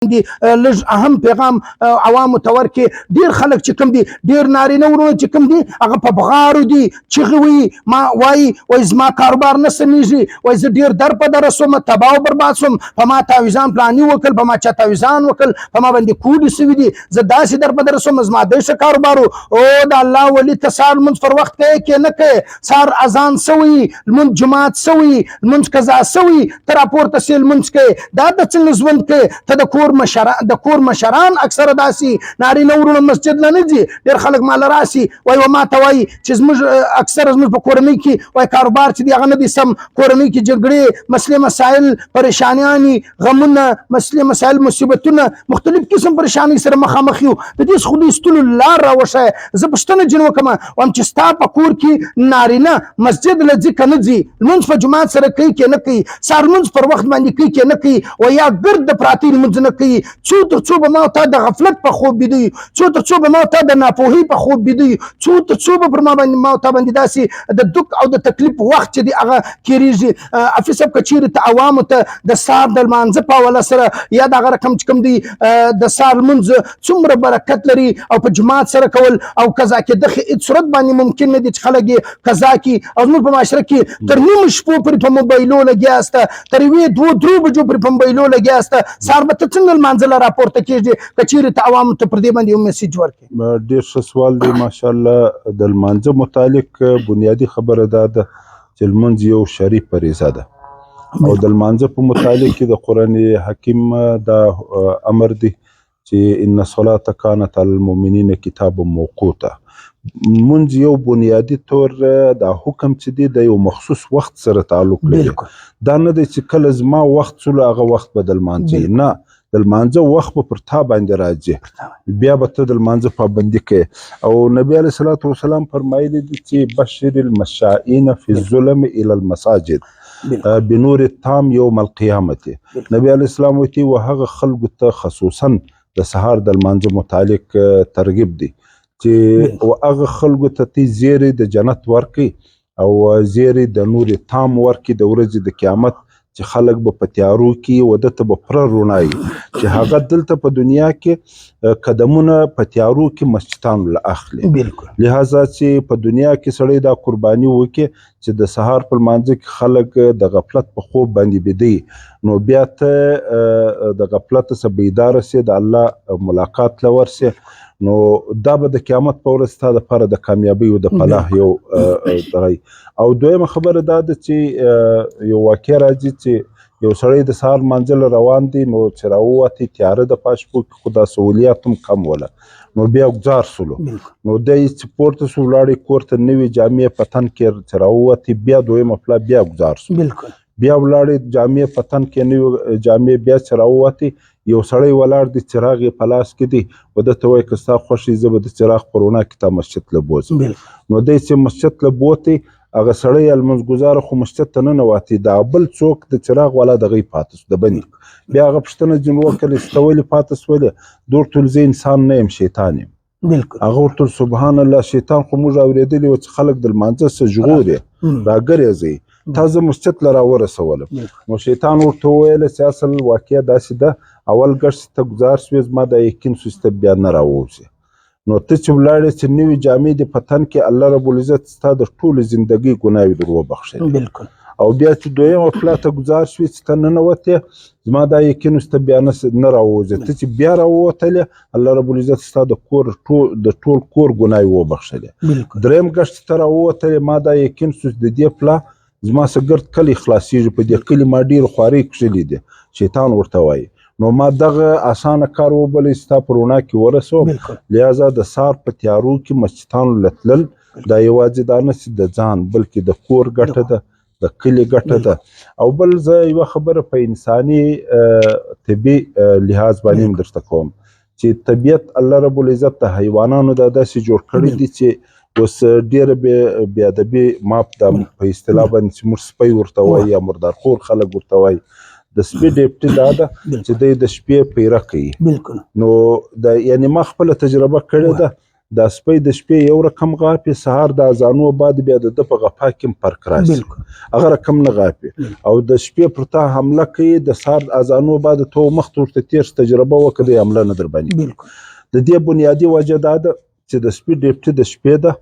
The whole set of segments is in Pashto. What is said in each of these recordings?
باندې لږ اهم پیغام عوامو ته ورکړي. ډېر خلک چې کوم دي، ډېر نارینه ورونه چې کوم دي، هغه په بغارو دي، چغې وایي، ما وایي زما کاروبار نه سمیږي، وایي زه ډېر در په دره سوم، تباه او برباد سوم، په ما تعویضان پلاني وکړ، په ما چا تعویضان وکړ، په ما باندې کوډې سوي دي، زه داسې در په دره سوم، زما دی ښه کاروبار و. او د الله ولي ته سهار لمونځ پر وخت کوې که نه کوې؟ سهار اذان سوی، لمونځ جماعت سوی، لمونځ قضا سوی، ته راپورته سې لمونځ کوې. دا د څنګه ژوند کوې؟ ته د کور مشران اکثره داسې نارینه ورونه مسجد نه نه ځي. ډېر خلک ماله راسي وایي و ما ته وایي چې زموږ اکثره زموږ په کورنۍ کې وایي کاروبار چې دی هغه نه دی سم، کورنۍ کې جګړې، مسلې مسایل، پریشانیانې، غمونه، مسلې مسایل، مصیبتونه، مختلف قسم پریشانۍ سره مخامخ یو. د دې څخه د ایستلو لار راوښیه. زه پوښتنه جن وکړم وایم چې ستا په کور کې نارینه مسجد له ځي که نه ځي؟ لمونځ په جومات سره کوي که نه کوي؟ سهار لمونځ پر وخت باندې کوي که نه کوي؟ و یا ګرد پراته لمونځ نه کوي؟ څو تر څو به ما او تا د غفلت په خوب بیده یو، څو تر څو به ما او تا د ناپوهۍ په خوب بیده یو، څو تر څو به پر ما او تا باندې داسې د دک او د تکلیف وخت چې دی هغه تېرېږي. حفیظ صاحب که چېرې ته عوامو ته د سهار د لمانځه په حواله سره یا دغه رقم چې کوم دی د سهار لمونځ څومره برکت لري او په جماعت سره کول او قضا کېدل هېڅ صورت باندې ممکن نه دي چې خلک یې قضا کړي. او زموږ په معاشره کې تر نیمو شپو پورې په موبایلو لګیاسته، تر یوې دوو درو بجو پورې په موبایلو لګیاسته. سهار به ته څنګه لمانځه له راپورته کېږي که چېرې ته عوامو ته پر دې باندې یو میسیج ورکړې؟ ډېر ښه سوال دی ماشاءالله. د لمانځه متعلق بنیادي خبره دا ده چې لمونځ یو شرعي فریضه ده او د لمانځه په متعلق کې د قرآن حکیم دا امر دی چې ان الصلاة كانت على المؤمنین کتابا موقوتا. منځ یو بنیادی طور دا حکم چې دی د یو مخصوص وخت سره تعلق لري. دا نه دی چې کله زما وخت سولو هغه وخت به د لمانځي، نه، د لمانځه وخت به پر تا باندې راځي، بیا به ته د لمانځه پابندي کوې. او نبي علیه الصلاة والسلام فرمایلی دي چې بشر المشائین فی الظلم الی المساجد بنور التام یوم القیامت. نبی علیه السلام وایي و هغه خلکو ته خصوصا د سهار د لمانځه متعلق ترغیب دی چې و هغه خلکو ته تی زیری د جنت ورکړي او زیری د نور تام ورکړي د ورځې د قیامت چې خلک به په تیارو کې و ده ته به پره رونایي چې هغه دلته په دنیا کې قدمونه په تیارو کې مسجدانو له اخلي. لہذا چې په دنیا کې سړی دا قرباني وکړي چې د سهار په لمانځه کې خلک د غفلت په خوب باندې بیده، نو بیا ته د غفلت څخه بیداره سي، د الله ملاقات له ورسي، نو دا به د قیامت په ورځ ستا دپاره د کامیابۍ او د فلاح یو دغی. او دویمه خبره دا ده چې یو واقع راځي چې یو سړی د سهار لمانځه روان دی، نو چې راووتې تیاره د پاشپو کې خو دا سهولیات هم کم وله، نو بیا گزار سولو، نو دی چې پورته سو ولاړې کور ته نوې جامې په تن کې چې راووتې، بیا دویمه پلا بیا گزار سو، بیا ولاړې جامې په تن کې نوې جامې بیا چې راووتې، یو سړی ولاړ دی چراغ یې په لاس کې دی، و ده ته وایي که ستا خوښ وي زه به د چراغ په رڼا کې تا مسجد له بوځم. نو دی چې مسجد له بوتی هغه سړی لمونځګزاره خو مسجد ته ننوتې، دا بل څوک د چراغ والا دغی پاته سو د بني. بیا هغه پوښتنه ځینې وکړې چې ته ولې پاته سولې؟ ده ورته ویل زه انسان نه یم، شیطان یم. هغه ورته ویل سبحان الله، شیطان خو موږ اورېدلي وو چې خلک د لمانځه څه ژغوري راګرځوي، تا زه مسجد له راورسولم. نو شیطان ورته وویله چې اصل واقعه داسې ده، اول ګرځې ته ګزار سوې، زما دا یقین سو چې ته بیا نه راووځې. نو ته چې ولاړې چې نوې جامې دې په تن کې الله رب العزت ستا د ټولې زندګۍ ګناوې در وبخښلې. او بیا چې دویمه پلا ته ګزار شوې چې ته ننوتې، زما دا یقین و چې ته بیا نه راووځې. ته چې بیا راووتلې، الله رب العزت ستا د ټول کور ګناوې وبخښلې. دریم ګرځ چې ته راووتلې، ما دا یقین سو چې د دې پلا زما څه ګرد کلی خلاصېږي، په دې کلي ما ډېرې خوارۍ کښلې دي، شیطان ورته وایي. نو ما دغه اسانه کار وبلی ستا په رڼا کې ورسوم. لہذا د سهار په تیارو کې مسجدانو له تلل دا یوازې دا نه چې د ځان بلکې د کور ګټه ده، د کلي ګټه ده. او بل زه یوه خبره په انساني طبي لحاظ باندې هم درته کوم چې طبیعت الله رب العزت د حیوانانو دا داسې جوړ کړی دی چې اوس ډېره بې ادبي ما په اصطلاح باندې چې موږ سپی ورته وایي یا مردارخور خلک ورته وایي، د سپي ډیپټي دا ده چې دی د شپې پیره کوي. نو یعنې ما خپله تجربه کړې ده دا سپی د شپې یو رقم غاپي، سهار د اذانو بعد بیا د ده په غپا کې هم فرق راشي، هغه رقم نه غاپي. او د شپې پر تا حمله کوي، د سهار اذانو بعد تو مخته ورته تېر تجربه وکړه، دی حمله نه در باندې. د دې بنیادي وجه دا ده چې د سپي ډیپټي د شپې ده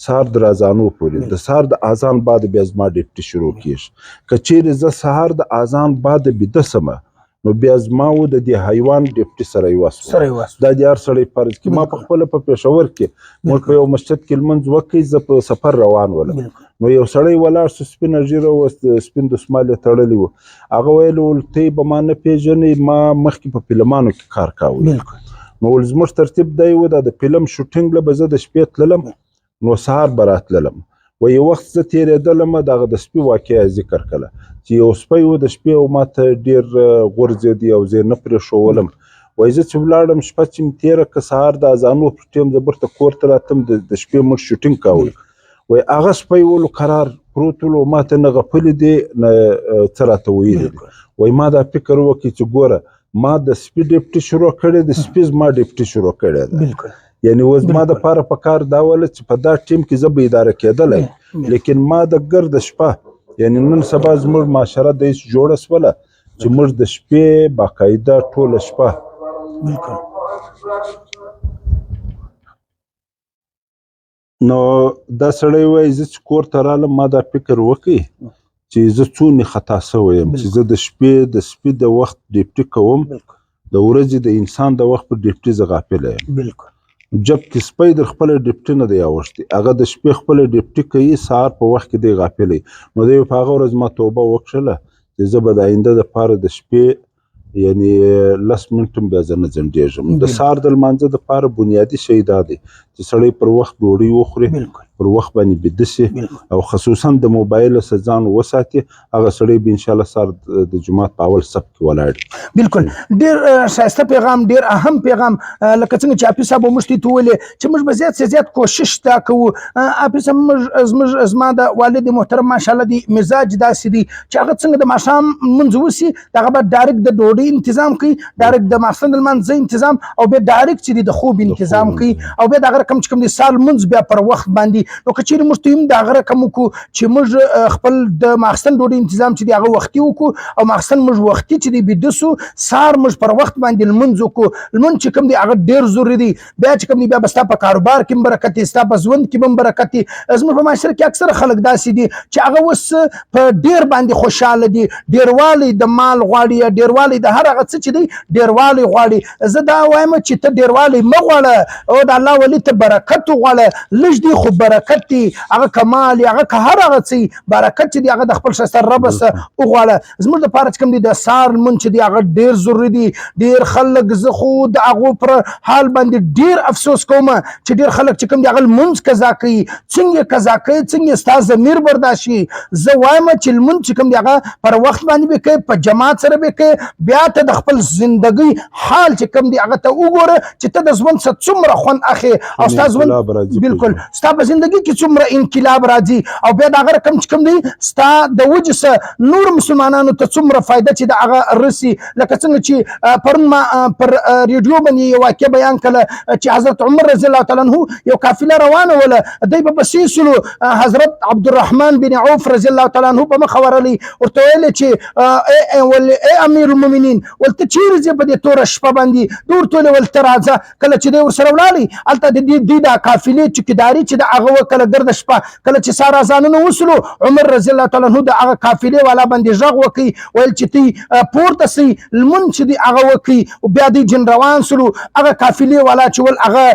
سهار در اذانو پورې، د سهار د اذان بعد بیا زما ډیپټي شروع کېږي. که چیرې زه سهار د اذان بعد بیده سمه نو بیا زما و د دې حیوان ډیپټي سره یې وس دا د هر سړی فرض کې. ما په خپله په پېښور کې موږ په یو مسجد کې لمونځ وکړئ، زه په سفر روان ولم، نو یو سړی ولاړ سو، سپینه ږیره وه، سپین دسمال یې تړلی و، هغه ویل ول ته به ما نه پېژنې، ما مخکې په فلمانو کې کار کاوه. نو ول زموږ ترتیب دی و دا د فلم شوټینګ له به زه د شپې تللم، نو سهار به راتللم. و یو وخت زه تېرېدلم، دغه د سپي واقعه ذکر کړه چې یو سپی و د شپې او ماته ډېر غورځېدی او زه یې نه پرېښولم. وایي زه چې ولاړم شپه چې مې تېره کړه، سهار د اذانو پر ټیم زه بیرته کور ته راتلم، د شپې موږ شوټینګ کاوه. وایي هغه سپی ولو قرار پروت ولو، ماته نه غپلي دي نه څه راته ویلي دي. وایي ما دا فکر وکړ چې ګوره ما د سپي ډیپټي شروع کړې ده، سپي زما ډیپټي شروع کړې ده. یعنی اوس ما د پاره په کار دا وله چې په دا ټیم کې زه به اداره کېدلی، لیکن ما د ګرد شپه یعنی نن سبا زموږ معاشره داسې جوړه شوله چې موږ د شپې باقاعده ټوله شپه نو دا سړی وایي زه چې کور ته رالم ما دا فکر وکړي چې زه څونه خطا شوی یم چې زه د شپې د سپي د وخت ډیپټي کوم، د ورځې د انسان د وخت په ډیپټي زه غافله یم. جبکې سپی در خپله ډیپټي نه دی اوښتي، هغه د شپې خپله ډیپټي کوي، سهار په وخت کې دی غافلی. نو دی په هغه ورځ ما توبه وکړله چې زه به د آینده دپاره د شپې یعنی 10 منټ هم بیا زه نه ځنډېږم. د سهار د لمانځه دپاره بنیادي شی دا دی چې سړی پر وخت ډوډۍ وخوري، پر وخت باندې بیده سي، او خصوصا د موبایل څخه ځان وساتي. هغه سړی به انشاءالله سهار د جومات په اول صف کې ولاړ. بالکل ډېر ښایسته پیغام، ډېر اهم پیغام. لکه څنګه چې حافظ صاحب موږ ته وویلې چې موږ به زیات سے زیات کوشش دا کوو. حافظ صاحب زما د والد محترم ماشاءالله دی مزاج داسې دی چې هغه څنګه د ماښام لمونځ وسي دغه به ډایرکټ د ډوډۍ انتظام کوي، ډایرکټ د ماخستن د لمانځه انتظام، او بیا ډایرکټ چې د خوب انتظام کوي، او بیا دغه رقم چې کوم دی سهار لمونځ بیا پر وخت باندې. نو که چیرې موږ ته هم دغه رقم وکړو چې موږ خپل د ماخستن ډوډۍ انتظام چې دی هغه وختي وکړو، او ماخستن موږ وختي چې دی بیده سو، سهار موږ پر وخت باندې لمونځ وکړو. لمونځ چې کوم دی هغه ډېر ضروري دی. بیا چې کوم دی بیا به ستا په کاروبار کې هم برکت دی، ستا په ژوند کې به هم برکت دی. زموږ په معاشره کې اکثره خلک داسې دي چې هغه اوس په ډېر باندې خوشحاله دي، ډېروالی د مال غواړي یا ډېروالی د هر هغه څه چې دی ډېروالی غواړي. زه دا وایم چې ته ډېروالی مه غواړه، او د الله ولی ته برکت وغواړه. لږ دی خو برکت دی، هغه کمال هغه که هر هغه څه برکت چې دی هغه د خپل ښایسته رب څخه وغواړه. زموږ دپاره چې کوم دی د سهار لمونځ چې دی هغه ډېر ضروري دی. ډېر خلک زه خو د هغو پر حال باندې ډېر افسوس کوم چې ډېر خلک چې کوم دی هغه لمونځ قضا کوي. څنګه قضا کوي، څنګه ستا ضمیر برداشت شي؟ زه وایم چې لمونځ چې کوم دی هغه پر وخت باندې به کوې، په جماعت سره به کوې. بیا ته د خپل زندګۍ حال چې کوم دی هغه ته وګوره چې ته د ژوند څخه څومره خوند اخلې، او ستا ژوند بالکل ستا په زندګۍ کې څومره انقلاب راځي، او بیا د هغه رقم چې کوم دی ستا د وجې څخه نور مسلمانانو ته څومره فایده چې د هغه رسي. لکه څنګه چې پرون ما پر ریډیو باندې یو واقع بیان کړه چې حضرت عمر رضی الله تعالی عنه یو قافله روانه وله، دوی په پسې سلو حضرت عبدالرحمن بن عوف رضی الله تعالی عنه په مخه ورغلی، ورته ویل چې ای امیر المؤمنین ولته چیرې ځې په دې توره شپه باندې؟ دوی ورته ویل ولته راځه. کله چې دی ورسره ولاړی هلته د دوی د قافلې چوکیداري چې د هغه وکړه ګرده شپه. کله چې سهار اذانونه وسلو، عمر رضی الله تعالی عنه د هغه قافلې والا باندې غږ وکړي، ویل چې تی پورته سئ لمونځ چې دی هغه وکړي. بیا دوی جن روان سلو، هغه قافلې والا چې ول هغه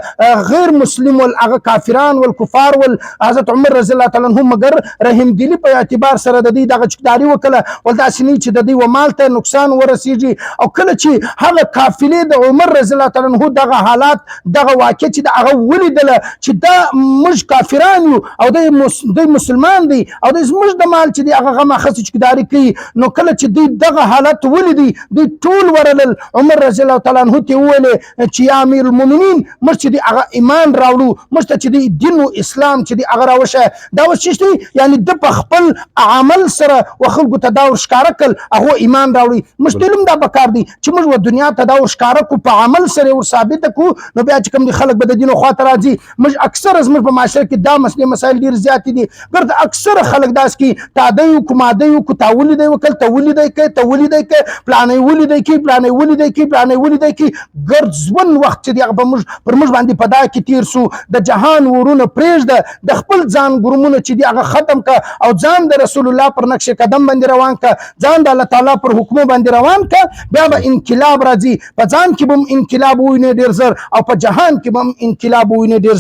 غیر مسلم ول، هغه کافران ول، کفار ول. حضرت عمر رضی الله تعالی عنه مګر رحمدلي په اعتبار سره د دوی دغه چوکیداري وکړه، ول داسې نه چې د دوی و مال ته نقصان ورسیږي. او کله چې هغه قافلې د عمر رضی الله تعالی عنه دغه حالات دغه واقع چې د هغه ولیدله چې دا موږ کافران یو او دوی مسلمان دی او دوی زموږ د مال چې دی هغه غم اخیستې چوکیداري کوي. نو کله چې دوی دغه حالت ولیدي دوی ټول ورلل. عمر رضی الله تعالی عنه ته وویلې چې یا امیر المؤمنین موږ چې دی هغه ایمان راوړو، موږ ته چې دی دین او اسلام چې دی هغه راوشه. دا اوس چې دی یعنی د په خپل عمل سره و خلکو ته دا ورښکاره کړل هغه ایمان راوړي. موږ ته هم دا پکار دی چې موږ دنیا ته دا ورښکاره کړو، په عمل سره ور ثابته کړو، نو بیا چې کوم دي خلک به د دین خواته راځي. موږ اکثره زموږ په معاشره کې دا مسایل ډېر زیات دي. ګرد اکثره خلک داس کې تادی وکړو مادی وکړو، تا ولیدی وکړل، ته ولیدی کوي، ته ولیدی کوي، پلانې ولیدی کوي، پلانې ولیدی کوي، پلانې ولیدی کوي. ګرد ژوند وخت چې دی هغه پر موږ باندې په دا کې تیر سو. د جهان ورونه پرېږده، د خپل ځان ګرومونه چې دی هغه ختم کړه او ځان د رسول الله پر نقش قدم باندې روان کړه، ځان د الله تعالی پر حکمو باندې روان کړه. بیا به انقلاب راځي، په ځان کې به هم انقلاب ووینې ډېر زر او په جهان کې به هم انقلاب ووینې ډېر